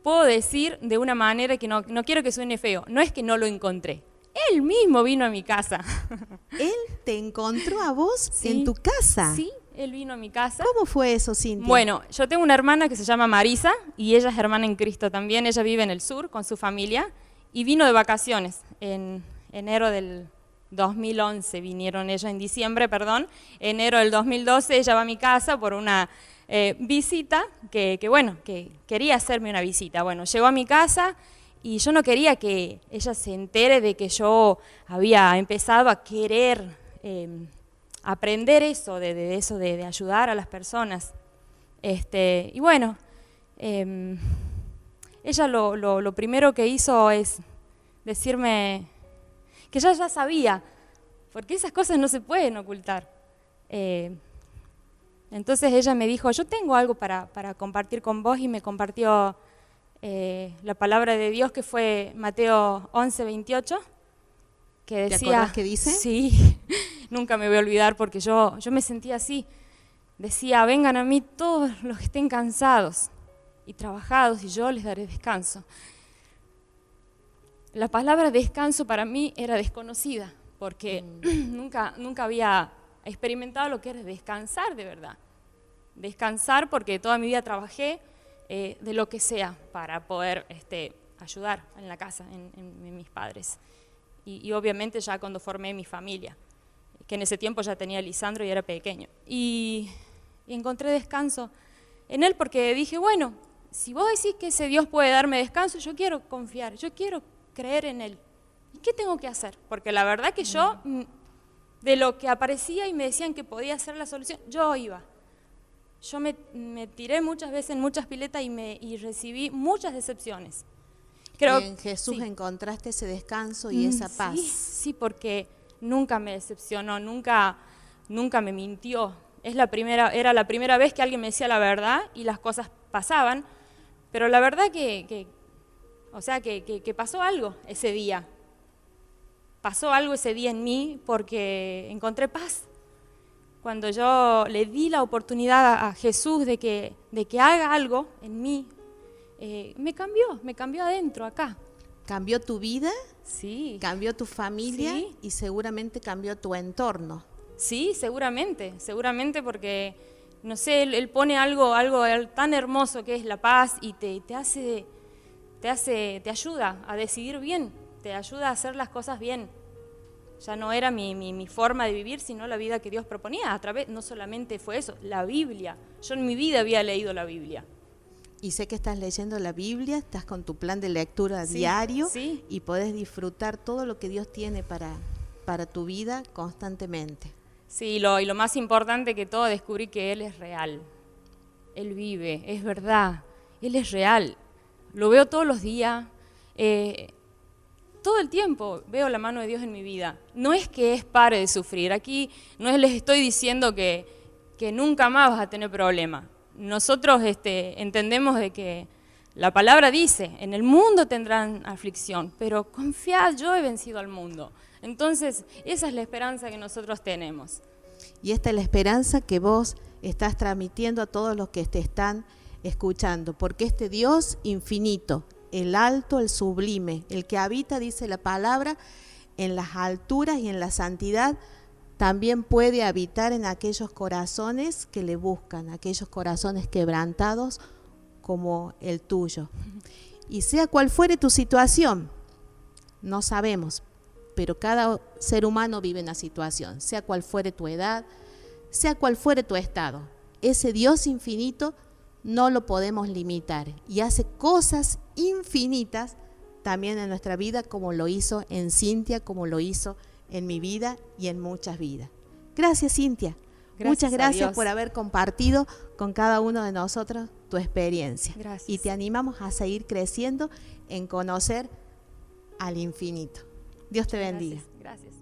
puedo decir de una manera que no quiero que suene feo, no es que no lo encontré. Él mismo vino a mi casa. ¿Él te encontró a vos Sí. en tu casa? Sí, él vino a mi casa. ¿Cómo fue eso, Cintia? Bueno, yo tengo una hermana que se llama Marisa y ella es hermana en Cristo también. Ella vive en el sur con su familia y vino de vacaciones en enero del 2011. Vinieron ella en diciembre, perdón. Enero del 2012 ella va a mi casa por una visita que quería hacerme una visita. Bueno, llegó a mi casa y yo no quería que ella se entere de que yo había empezado a querer aprender eso, de ayudar a las personas. Y bueno, ella lo primero que hizo es decirme que ya sabía, porque esas cosas no se pueden ocultar. Entonces ella me dijo, yo tengo algo para compartir con vos, y me compartió la palabra de Dios, que fue Mateo 11:28, que decía... ¿Te acordás qué dice? Sí, nunca me voy a olvidar porque yo me sentía así. Decía, vengan a mí todos los que estén cansados y trabajados y yo les daré descanso. La palabra descanso para mí era desconocida porque nunca había experimentado lo que era descansar de verdad. Descansar porque toda mi vida trabajé de lo que sea para poder ayudar en la casa, en mis padres. Y obviamente ya cuando formé mi familia, que en ese tiempo ya tenía a Lisandro y era pequeño. Y encontré descanso en él porque dije, bueno, si vos decís que ese Dios puede darme descanso, yo quiero confiar, yo quiero creer en él. ¿Y qué tengo que hacer? Porque la verdad que yo, de lo que aparecía y me decían que podía ser la solución, yo iba. Yo me tiré muchas veces en muchas piletas y recibí muchas decepciones. Creo, y en Jesús sí. encontraste ese descanso y esa paz. Sí, porque nunca me decepcionó, nunca me mintió. Era la primera vez que alguien me decía la verdad y las cosas pasaban, pero la verdad que pasó algo ese día. Pasó algo ese día en mí porque encontré paz. Cuando yo le di la oportunidad a Jesús de que haga algo en mí, me cambió adentro, acá. Cambió tu vida, Sí. cambió tu familia Sí. y seguramente cambió tu entorno. Sí, seguramente porque, no sé, él pone algo tan hermoso que es la paz y te ayuda a decidir bien, te ayuda a hacer las cosas bien. Ya no era mi forma de vivir, sino la vida que Dios proponía. No solamente fue eso, la Biblia. Yo en mi vida había leído la Biblia. Y sé que estás leyendo la Biblia, estás con tu plan de lectura Sí, diario sí. y podés disfrutar todo lo que Dios tiene para tu vida constantemente. Sí, y lo más importante que todo, descubrí que Él es real. Él vive, es verdad, Él es real. Lo veo todos los días, todo el tiempo veo la mano de Dios en mi vida. No es que pare de sufrir, aquí no les estoy diciendo que nunca más vas a tener problemas. Nosotros entendemos de que la palabra dice, en el mundo tendrán aflicción, pero confiad, yo he vencido al mundo. Entonces, esa es la esperanza que nosotros tenemos. Y esta es la esperanza que vos estás transmitiendo a todos los que te están escuchando, porque este Dios infinito, el alto, el sublime, el que habita, dice la palabra, en las alturas y en la santidad, también puede habitar en aquellos corazones que le buscan, aquellos corazones quebrantados como el tuyo. Y sea cual fuere tu situación, no sabemos, pero cada ser humano vive una situación, sea cual fuere tu edad, sea cual fuere tu estado. Ese Dios infinito no lo podemos limitar y hace cosas infinitas también en nuestra vida, como lo hizo en Cintia, como lo hizo en mi vida y en muchas vidas. Gracias, Cintia. Muchas gracias por haber compartido con cada uno de nosotros tu experiencia. Gracias. Y te animamos a seguir creciendo en conocer al infinito. Dios te bendiga. Gracias.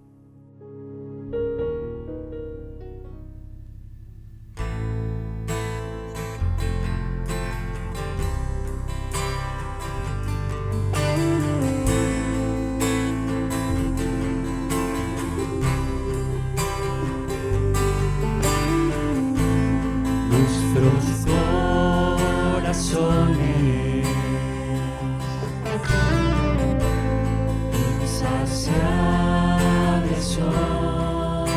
Nuestros corazones insaciables son,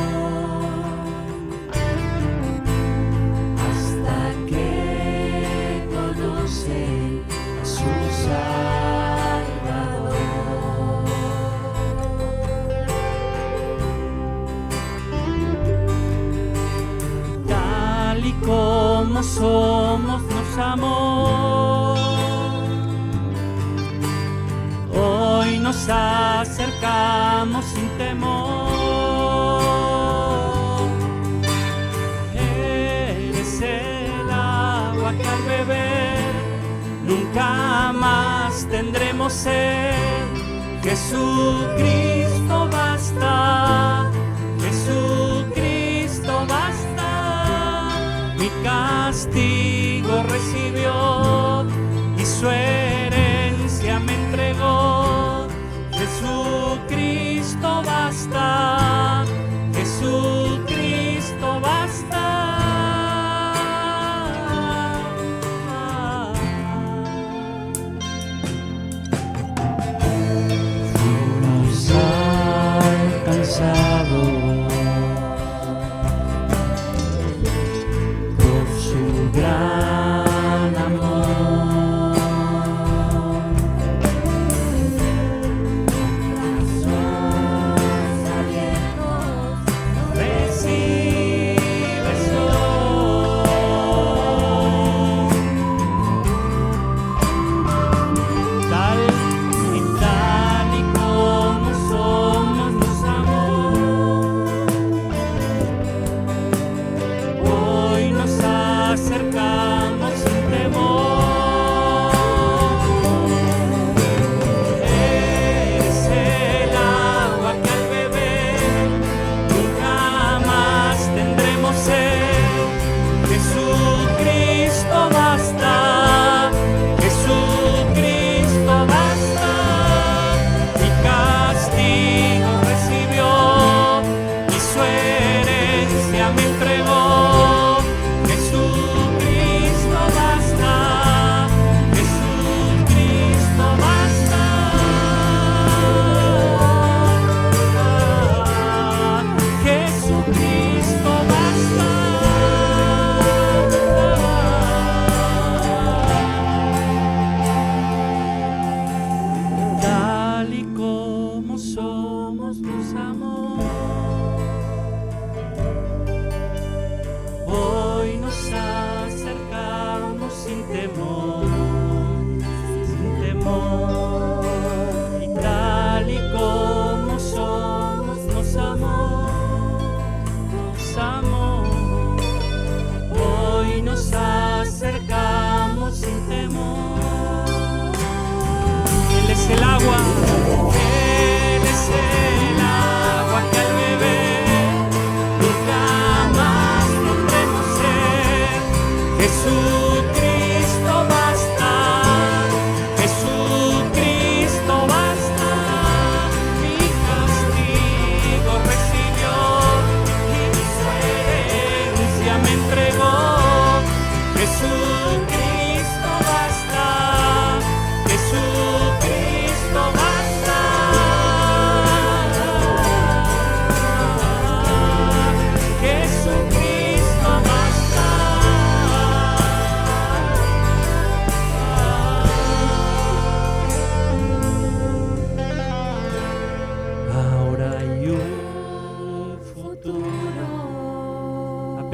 hasta que conocen a su Salvador. Tal y como somos nos amó, hoy nos acercamos sin temor. Eres el agua que al beber nunca más tendremos sed. Jesucristo basta, Jesucristo basta. Mi castigo recibió y su herencia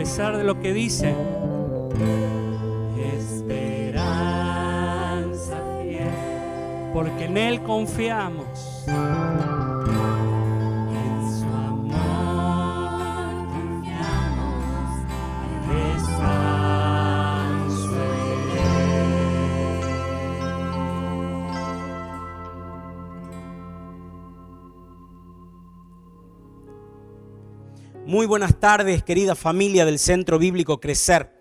pesar de lo que dicen. Esperanza fiel, Porque en Él confiamos. en su amor confiamos, descanso en Muy buenas tardes, querida familia del Centro Bíblico Crecer.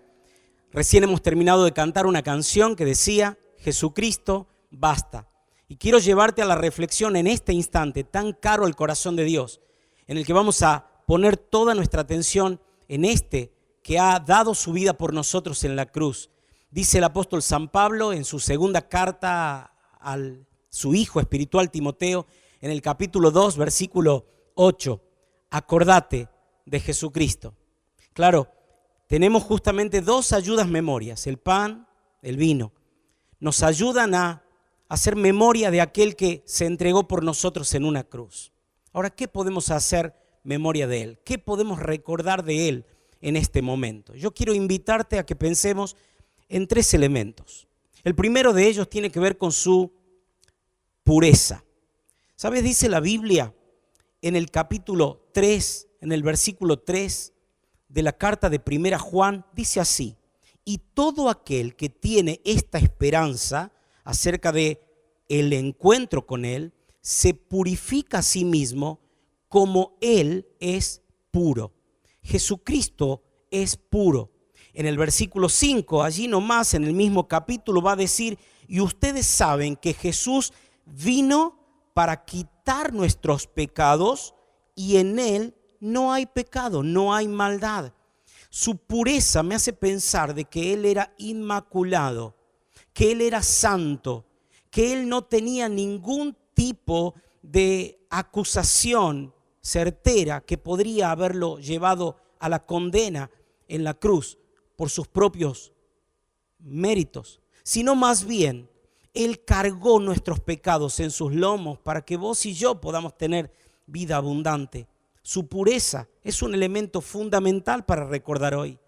Recién hemos terminado de cantar una canción que decía, Jesucristo, basta. Y quiero llevarte a la reflexión en este instante tan caro al corazón de Dios, en el que vamos a poner toda nuestra atención en este que ha dado su vida por nosotros en la cruz. Dice el apóstol San Pablo en su segunda carta a su hijo espiritual Timoteo, en el capítulo 2, versículo 8, acordate de Jesucristo. Claro, tenemos justamente dos ayudas memorias, el pan, el vino. Nos ayudan a hacer memoria de aquel que se entregó por nosotros en una cruz. Ahora, ¿qué podemos hacer memoria de Él? ¿Qué podemos recordar de Él en este momento? Yo quiero invitarte a que pensemos en tres elementos. El primero de ellos tiene que ver con su pureza. ¿Sabes? Dice la Biblia en el capítulo 3, en el versículo 3 de la carta de 1 Juan, dice así: y todo aquel que tiene esta esperanza acerca de el encuentro con Él, se purifica a sí mismo como Él es puro. Jesucristo es puro. En el versículo 5, allí nomás en el mismo capítulo va a decir, y ustedes saben que Jesús vino para quitar nuestros pecados y en Él no hay pecado, no hay maldad. Su pureza me hace pensar de que Él era inmaculado, que Él era santo, que Él no tenía ningún tipo de acusación certera que podría haberlo llevado a la condena en la cruz por sus propios méritos, sino más bien Él cargó nuestros pecados en sus lomos para que vos y yo podamos tener vida abundante. Su pureza es un elemento fundamental para recordar hoy.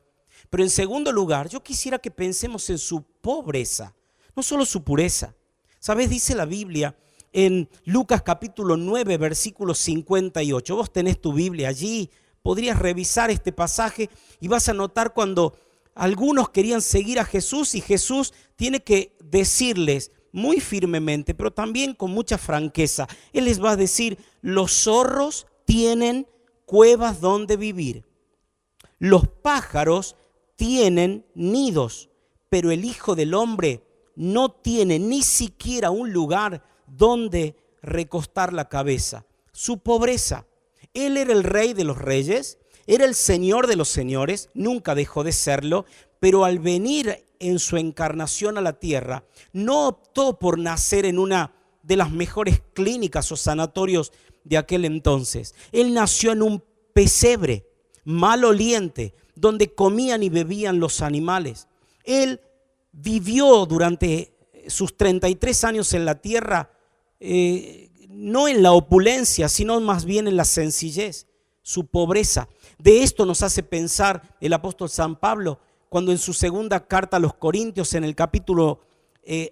Pero en segundo lugar, yo quisiera que pensemos en su pobreza, no solo su pureza. ¿Sabes? Dice la Biblia en Lucas capítulo 9, versículo 58. Vos tenés tu Biblia allí, podrías revisar este pasaje y vas a notar cuando algunos querían seguir a Jesús y Jesús tiene que decirles muy firmemente, pero también con mucha franqueza. Él les va a decir, los zorros tienen cuevas donde vivir. Los pájaros tienen nidos, pero el Hijo del Hombre no tiene ni siquiera un lugar donde recostar la cabeza. Su pobreza. Él era el Rey de los reyes, era el Señor de los señores, nunca dejó de serlo, pero al venir en su encarnación a la tierra, no optó por nacer en una de las mejores clínicas o sanatorios de aquel entonces. Él nació en un pesebre maloliente, donde comían y bebían los animales. Él vivió durante sus 33 años en la tierra, no en la opulencia, sino más bien en la sencillez, su pobreza. De esto nos hace pensar el apóstol San Pablo, cuando en su segunda carta a los Corintios, en el capítulo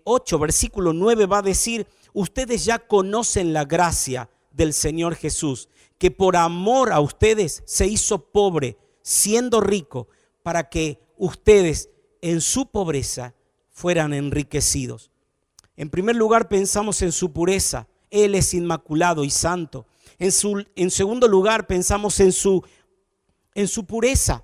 8, versículo 9, va a decir, ustedes ya conocen la gracia del Señor Jesús, que por amor a ustedes se hizo pobre, siendo rico, para que ustedes en su pobreza fueran enriquecidos. En primer lugar pensamos en su pureza, Él es inmaculado y santo. En segundo lugar pensamos en su pobreza.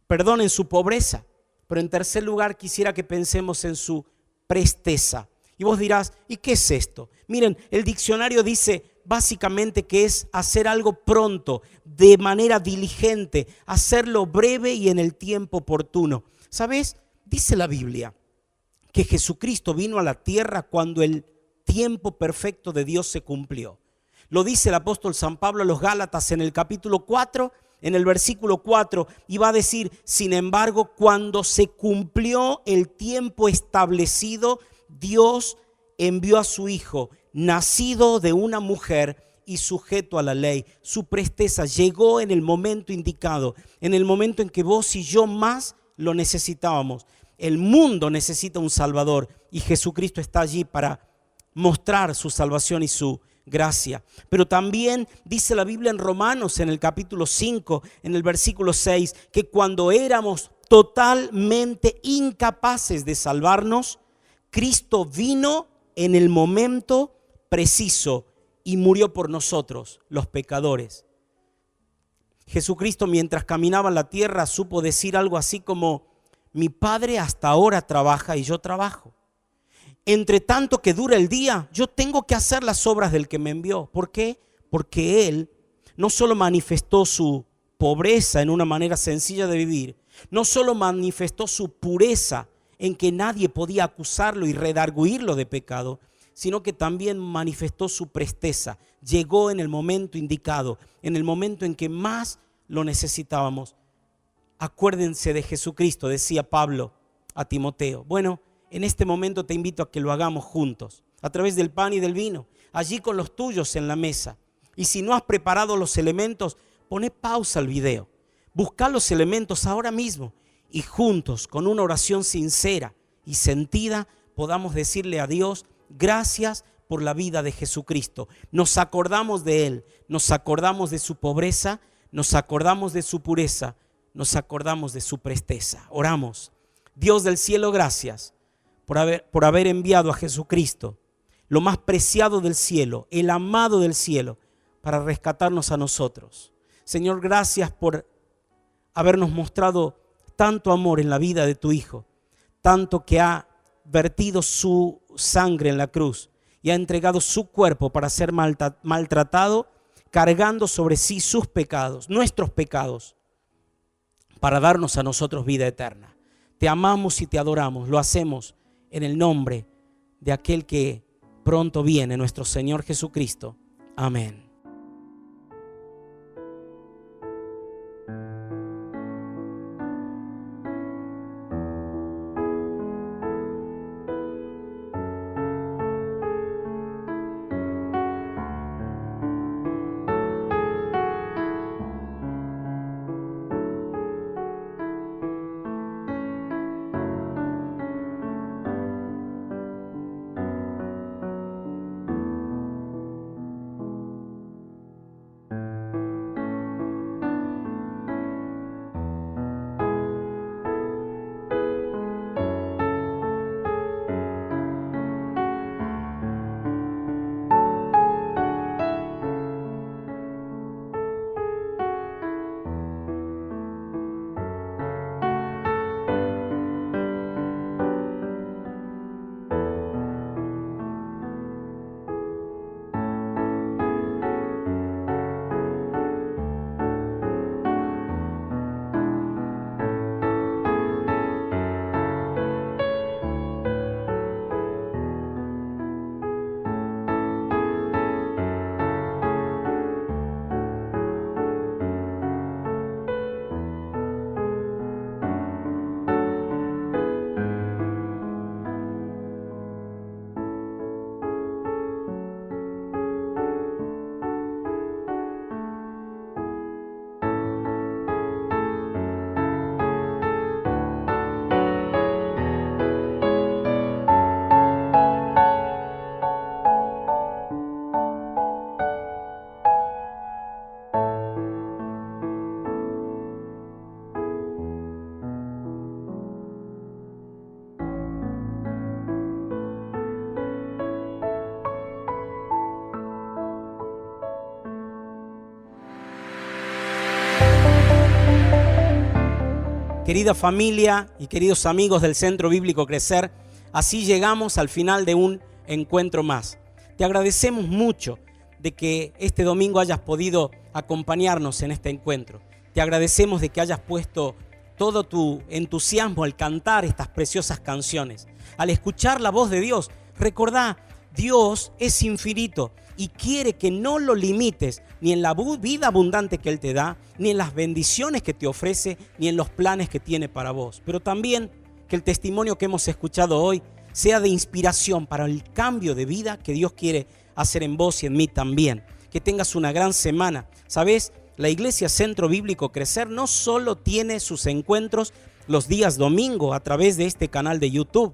Pero en tercer lugar quisiera que pensemos en su presteza. Y vos dirás, ¿y qué es esto? Miren, el diccionario dice básicamente que es hacer algo pronto, de manera diligente, hacerlo breve y en el tiempo oportuno. ¿Sabes? Dice la Biblia que Jesucristo vino a la tierra cuando el tiempo perfecto de Dios se cumplió. Lo dice el apóstol San Pablo a los Gálatas en el capítulo 4, en el versículo 4, y va a decir, sin embargo, cuando se cumplió el tiempo establecido, Dios envió a su Hijo, nacido de una mujer y sujeto a la ley. Su presteza llegó en el momento indicado, en el momento en que vos y yo más lo necesitábamos. El mundo necesita un Salvador y Jesucristo está allí para mostrar su salvación y su gracia. Pero también dice la Biblia en Romanos, en el capítulo 5, en el versículo 6, que cuando éramos totalmente incapaces de salvarnos, Cristo vino en el momento preciso y murió por nosotros, los pecadores. Jesucristo, mientras caminaba en la tierra, supo decir algo así como: mi Padre hasta ahora trabaja y yo trabajo. Entre tanto que dura el día, yo tengo que hacer las obras del que me envió. ¿Por qué? Porque Él no solo manifestó su pobreza en una manera sencilla de vivir, no solo manifestó su pureza en que nadie podía acusarlo y redarguirlo de pecado, sino que también manifestó su presteza. Llegó en el momento indicado, en el momento en que más lo necesitábamos. Acuérdense de Jesucristo, decía Pablo a Timoteo. Bueno, en este momento te invito a que lo hagamos juntos, a través del pan y del vino, allí con los tuyos en la mesa. Y si no has preparado los elementos, poné pausa al video. Busca los elementos ahora mismo y juntos, con una oración sincera y sentida, podamos decirle a Dios: gracias por la vida de Jesucristo. Nos acordamos de Él, nos acordamos de su pobreza, nos acordamos de su pureza, nos acordamos de su presteza. Oramos. Dios del cielo, gracias por haber enviado a Jesucristo, lo más preciado del cielo, el amado del cielo, para rescatarnos a nosotros. Señor, gracias por habernos mostrado tanto amor en la vida de tu Hijo, tanto que ha vertido su sangre en la cruz y ha entregado su cuerpo para ser maltratado, cargando sobre sí sus pecados, nuestros pecados, para darnos a nosotros vida eterna. Te amamos y te adoramos, lo hacemos en el nombre de aquel que pronto viene, nuestro Señor Jesucristo. Amén. Querida familia y queridos amigos del Centro Bíblico Crecer, así llegamos al final de un encuentro más. Te agradecemos mucho de que este domingo hayas podido acompañarnos en este encuentro. Te agradecemos de que hayas puesto todo tu entusiasmo al cantar estas preciosas canciones. Al escuchar la voz de Dios, recordá, Dios es infinito y quiere que no lo limites ni en la vida abundante que Él te da, ni en las bendiciones que te ofrece, ni en los planes que tiene para vos. Pero también que el testimonio que hemos escuchado hoy sea de inspiración para el cambio de vida que Dios quiere hacer en vos y en mí también. que tengas una gran semana. ¿Sabes? La Iglesia Centro Bíblico Crecer no solo tiene sus encuentros los días domingo a través de este canal de YouTube,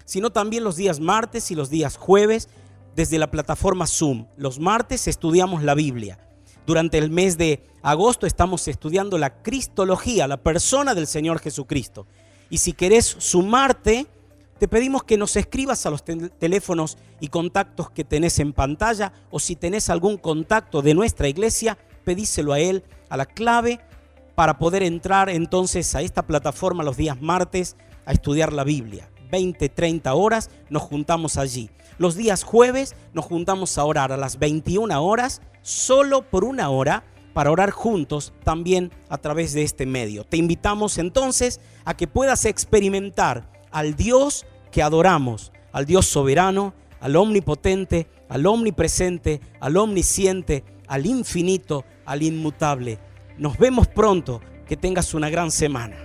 sino también los días martes y los días jueves desde la plataforma Zoom. Los martes estudiamos la Biblia. Durante el mes de agosto estamos estudiando la Cristología, la persona del Señor Jesucristo. Y si querés sumarte, te pedimos que nos escribas a los teléfonos y contactos que tenés en pantalla, o si tenés algún contacto de nuestra iglesia, pedíselo a él, a la clave, para poder entrar entonces a esta plataforma los días martes a estudiar la Biblia. 20-30 horas nos juntamos allí. Los días jueves nos juntamos a orar a las 21 horas, solo por 1 hora, para orar juntos también a través de este medio. Te invitamos entonces a que puedas experimentar al Dios que adoramos, al Dios soberano, al omnipotente, al omnipresente, al omnisciente, al infinito, al inmutable. Nos vemos pronto. Que tengas una gran semana.